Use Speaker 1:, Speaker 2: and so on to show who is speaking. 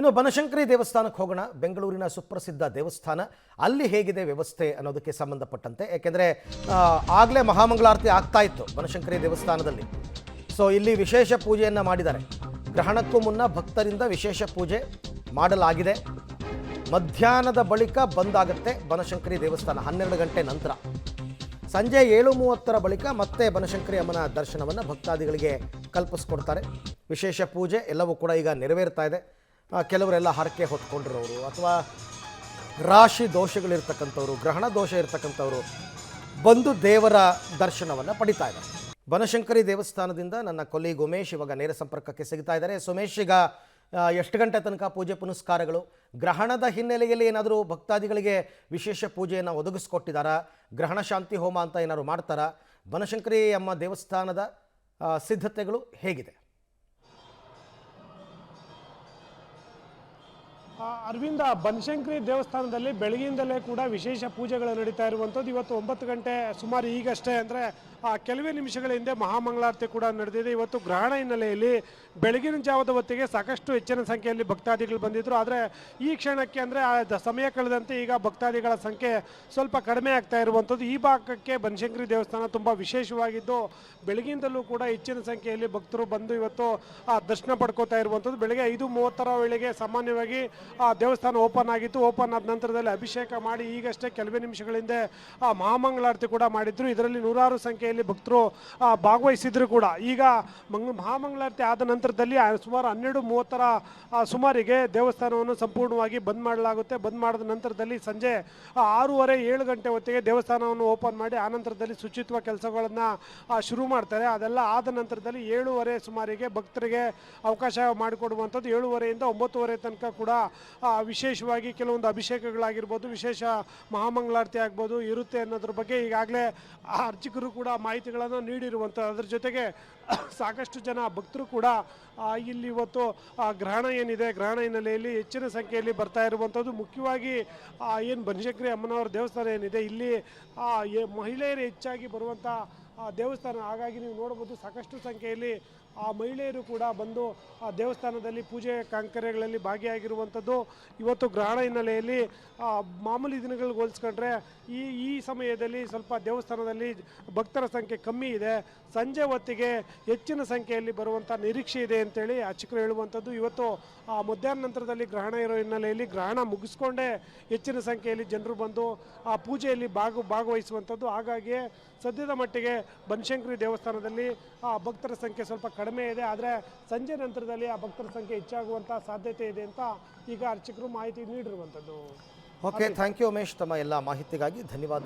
Speaker 1: ಇನ್ನು ಬನಶಂಕರಿ ದೇವಸ್ಥಾನಕ್ಕೆ ಹೋಗೋಣ. ಬೆಂಗಳೂರಿನ ಸುಪ್ರಸಿದ್ಧ ದೇವಸ್ಥಾನ, ಅಲ್ಲಿ ಹೇಗಿದೆ ವ್ಯವಸ್ಥೆ ಅನ್ನೋದಕ್ಕೆ ಸಂಬಂಧಪಟ್ಟಂತೆ. ಯಾಕೆಂದರೆ ಆಗಲೇ ಮಹಾಮಂಗಳಾರತಿ ಆಗ್ತಾ ಇತ್ತು ಬನಶಂಕರಿ ದೇವಸ್ಥಾನದಲ್ಲಿ. ಸೊ ಇಲ್ಲಿ ವಿಶೇಷ ಪೂಜೆಯನ್ನು ಮಾಡಿದ್ದಾರೆ. ಗ್ರಹಣಕ್ಕೂ ಮುನ್ನ ಭಕ್ತರಿಂದ ವಿಶೇಷ ಪೂಜೆ ಮಾಡಲಾಗಿದೆ. ಮಧ್ಯಾಹ್ನದ ಬಳಿಕ ಬಂದಾಗುತ್ತೆ ಬನಶಂಕರಿ ದೇವಸ್ಥಾನ 12 ಗಂಟೆ ನಂತರ. ಸಂಜೆ 7:30 ಬಳಿಕ ಮತ್ತೆ ಬನಶಂಕರಿ ಅಮ್ಮನ ದರ್ಶನವನ್ನು ಭಕ್ತಾದಿಗಳಿಗೆ ಕಲ್ಪಿಸ್ಕೊಡ್ತಾರೆ. ವಿಶೇಷ ಪೂಜೆ ಎಲ್ಲವೂ ಕೂಡ ಈಗ ನೆರವೇರ್ತಾ ಇದೆ. ಕೆಲವರೆಲ್ಲ ಹರಕೆ ಹೊತ್ಕೊಂಡಿರೋರು ಅಥವಾ ರಾಶಿ ದೋಷಗಳಿರ್ತಕ್ಕಂಥವ್ರು, ಗ್ರಹಣ ದೋಷ ಇರ್ತಕ್ಕಂಥವ್ರು ಬಂದು ದೇವರ ದರ್ಶನವನ್ನು ಪಡಿತಾ ಇದ್ದಾರೆ. ಬನಶಂಕರಿ ದೇವಸ್ಥಾನದಿಂದ ನನ್ನ ಕೊಲೀಗ್ ಉಮೇಶ್ ಇವಾಗ ನೇರ ಸಂಪರ್ಕಕ್ಕೆ ಸಿಗ್ತಾ ಇದ್ದಾರೆ. ಸುಮೇಶ್, ಈಗ ಎಷ್ಟು ಗಂಟೆ ತನಕ ಪೂಜೆ ಪುನಸ್ಕಾರಗಳು? ಗ್ರಹಣದ ಹಿನ್ನೆಲೆಯಲ್ಲಿ ಏನಾದರೂ ಭಕ್ತಾದಿಗಳಿಗೆ ವಿಶೇಷ ಪೂಜೆಯನ್ನು ಒದಗಿಸ್ಕೊಟ್ಟಿದ್ದಾರಾ? ಗ್ರಹಣ ಶಾಂತಿ ಹೋಮ ಅಂತ ಏನಾದ್ರು ಮಾಡ್ತಾರಾ? ಬನಶಂಕರಿ ಅಮ್ಮ ದೇವಸ್ಥಾನದ ಸಿದ್ಧತೆಗಳು ಹೇಗಿದೆ?
Speaker 2: ಅರವಿಂದ, ಬನಶಂಕರಿ ದೇವಸ್ಥಾನದಲ್ಲಿ ಬೆಳಗಿಂದಲೇ ಕೂಡ ವಿಶೇಷ ಪೂಜೆಗಳು ನಡೀತಾ ಇರುವಂಥದ್ದು. ಇವತ್ತು 9 ಗಂಟೆ ಸುಮಾರು ಈಗಷ್ಟೇ, ಅಂದರೆ ಕೆಲವೇ ನಿಮಿಷಗಳ ಹಿಂದೆ ಮಹಾಮಂಗಳಾರತಿ ಕೂಡ ನಡೆದಿದೆ. ಇವತ್ತು ಗ್ರಹಣ ಹಿನ್ನೆಲೆಯಲ್ಲಿ ಬೆಳಗಿನ ಜಾವದ ಹೊತ್ತಿಗೆ ಸಾಕಷ್ಟು ಹೆಚ್ಚಿನ ಸಂಖ್ಯೆಯಲ್ಲಿ ಭಕ್ತಾದಿಗಳು ಬಂದಿದ್ದರು. ಆದರೆ ಈ ಕ್ಷಣಕ್ಕೆ ಅಂದರೆ ಸಮಯ ಕಳೆದಂತೆ ಈಗ ಭಕ್ತಾದಿಗಳ ಸಂಖ್ಯೆ ಸ್ವಲ್ಪ ಕಡಿಮೆ ಆಗ್ತಾ ಇರುವಂಥದ್ದು. ಈ ಭಾಗಕ್ಕೆ ಬನಶಂಕರಿ ದೇವಸ್ಥಾನ ತುಂಬ ವಿಶೇಷವಾಗಿದ್ದು, ಬೆಳಗಿಂದಲೂ ಕೂಡ ಹೆಚ್ಚಿನ ಸಂಖ್ಯೆಯಲ್ಲಿ ಭಕ್ತರು ಬಂದು ಇವತ್ತು ದರ್ಶನ ಪಡ್ಕೋತಾ ಇರುವಂಥದ್ದು. ಬೆಳಗ್ಗೆ 5:30 ವೇಳೆಗೆ ಸಾಮಾನ್ಯವಾಗಿ ದೇವಸ್ಥಾನ ಓಪನ್ ಆಗಿತ್ತು. ಓಪನ್ ಆದ ನಂತರದಲ್ಲಿ ಅಭಿಷೇಕ ಮಾಡಿ ಈಗಷ್ಟೇ ಕೆಲವೇ ನಿಮಿಷಗಳ ಹಿಂದೆ ಮಹಾಮಂಗಳಾರತಿ ಕೂಡ ಮಾಡಿದ್ರು. ಇದರಲ್ಲಿ ನೂರಾರು ಸಂಖ್ಯೆಯಲ್ಲಿ ಭಕ್ತರು ಭಾಗವಹಿಸಿದ್ರು ಕೂಡ. ಈಗ ಮಹಾಮಂಗಳಾರತಿ ಆದ ನಂತರದಲ್ಲಿ ಸುಮಾರು 12:30 ಸುಮಾರಿಗೆ ದೇವಸ್ಥಾನವನ್ನು ಸಂಪೂರ್ಣವಾಗಿ ಬಂದ್ ಮಾಡಲಾಗುತ್ತೆ. ಬಂದ್ ಮಾಡಿದ ನಂತರದಲ್ಲಿ ಸಂಜೆ 6:30-7 ಗಂಟೆ ಹೊತ್ತಿಗೆ ದೇವಸ್ಥಾನವನ್ನು ಓಪನ್ ಮಾಡಿ ಆನಂತರದಲ್ಲಿ ಶುಚಿತ್ವ ಕೆಲಸಗಳನ್ನು ಶುರು ಮಾಡ್ತಾರೆ. ಅದೆಲ್ಲ ಆದ ನಂತರದಲ್ಲಿ 7:30 ಸುಮಾರಿಗೆ ಭಕ್ತರಿಗೆ ಅವಕಾಶ ಮಾಡಿಕೊಡುವಂಥದ್ದು. 7:30ಯಿಂದ 9:30 ತನಕ ಕೂಡ ವಿಶೇಷವಾಗಿ ಕೆಲವೊಂದು ಅಭಿಷೇಕಗಳಾಗಿರ್ಬೋದು, ವಿಶೇಷ ಮಹಾಮಂಗಳಾರತಿ ಆಗ್ಬೋದು ಇರುತ್ತೆ ಅನ್ನೋದ್ರ ಬಗ್ಗೆ ಈಗಾಗಲೇ ಅರ್ಚಕರು ಕೂಡ ಮಾಹಿತಿಗಳನ್ನು ನೀಡಿರುವಂಥದ್ದು. ಅದರ ಜೊತೆಗೆ ಸಾಕಷ್ಟು ಜನ ಭಕ್ತರು ಕೂಡ ಇಲ್ಲಿ ಇವತ್ತು ಗ್ರಹಣ ಏನಿದೆ, ಗ್ರಹಣ ಹಿನ್ನೆಲೆಯಲ್ಲಿ ಹೆಚ್ಚಿನ ಸಂಖ್ಯೆಯಲ್ಲಿ ಬರ್ತಾ ಇರುವಂಥದ್ದು. ಮುಖ್ಯವಾಗಿ ಏನು ಬನಶಂಕರಿ ಅಮ್ಮನವರ ದೇವಸ್ಥಾನ ಏನಿದೆ, ಇಲ್ಲಿ ಮಹಿಳೆಯರು ಹೆಚ್ಚಾಗಿ ಬರುವಂಥ ದೇವಸ್ಥಾನ. ಹಾಗಾಗಿ ನೀವು ನೋಡ್ಬೋದು ಸಾಕಷ್ಟು ಸಂಖ್ಯೆಯಲ್ಲಿ ಮಹಿಳೆಯರು ಕೂಡ ಬಂದು ದೇವಸ್ಥಾನದಲ್ಲಿ ಪೂಜೆ ಕೈಂಕರ್ಯಗಳಲ್ಲಿ ಭಾಗಿಯಾಗಿರುವಂಥದ್ದು. ಇವತ್ತು ಗ್ರಹಣ ಹಿನ್ನೆಲೆಯಲ್ಲಿ ಮಾಮೂಲಿ ದಿನಗಳಿಗೆ ಹೋಲಿಸ್ಕೊಂಡ್ರೆ ಈ ಸಮಯದಲ್ಲಿ ಸ್ವಲ್ಪ ದೇವಸ್ಥಾನದಲ್ಲಿ ಭಕ್ತರ ಸಂಖ್ಯೆ ಕಮ್ಮಿ ಇದೆ. ಸಂಜೆ ಹೊತ್ತಿಗೆ ಹೆಚ್ಚಿನ ಸಂಖ್ಯೆಯಲ್ಲಿ ಬರುವಂಥ ನಿರೀಕ್ಷೆ ಇದೆ ಅಂತೇಳಿ ಅರ್ಚಕರು ಹೇಳುವಂಥದ್ದು. ಇವತ್ತು ಮಧ್ಯಾಹ್ನ ನಂತರದಲ್ಲಿ ಗ್ರಹಣ ಇರೋ ಹಿನ್ನೆಲೆಯಲ್ಲಿ ಗ್ರಹಣ ಮುಗಿಸ್ಕೊಂಡೇ ಹೆಚ್ಚಿನ ಸಂಖ್ಯೆಯಲ್ಲಿ ಜನರು ಬಂದು ಆ ಪೂಜೆಯಲ್ಲಿ ಭಾಗವಹಿಸುವಂಥದ್ದು. ಹಾಗಾಗಿ ಸದ್ಯದ ಮಟ್ಟಿಗೆ ಬನಶಂಕರಿ ದೇವಸ್ಥಾನದಲ್ಲಿ ಭಕ್ತರ ಸಂಖ್ಯೆ ಸ್ವಲ್ಪ ಕಡಿಮೆ ಇದೆ. ಆದರೆ ಸಂಜೆ ನಂತರದಲ್ಲಿ ಆ ಭಕ್ತರ ಸಂಖ್ಯೆ ಹೆಚ್ಚಾಗುವಂಥ ಸಾಧ್ಯತೆ ಇದೆ ಅಂತ ಈಗ ಅರ್ಚಕರು ಮಾಹಿತಿ ನೀಡಿರುವಂಥದ್ದು.
Speaker 1: ಓಕೆ, ಥ್ಯಾಂಕ್ ಯು ಉಮೇಶ್, ತಮ್ಮ ಎಲ್ಲ ಮಾಹಿತಿಗಾಗಿ ಧನ್ಯವಾದ.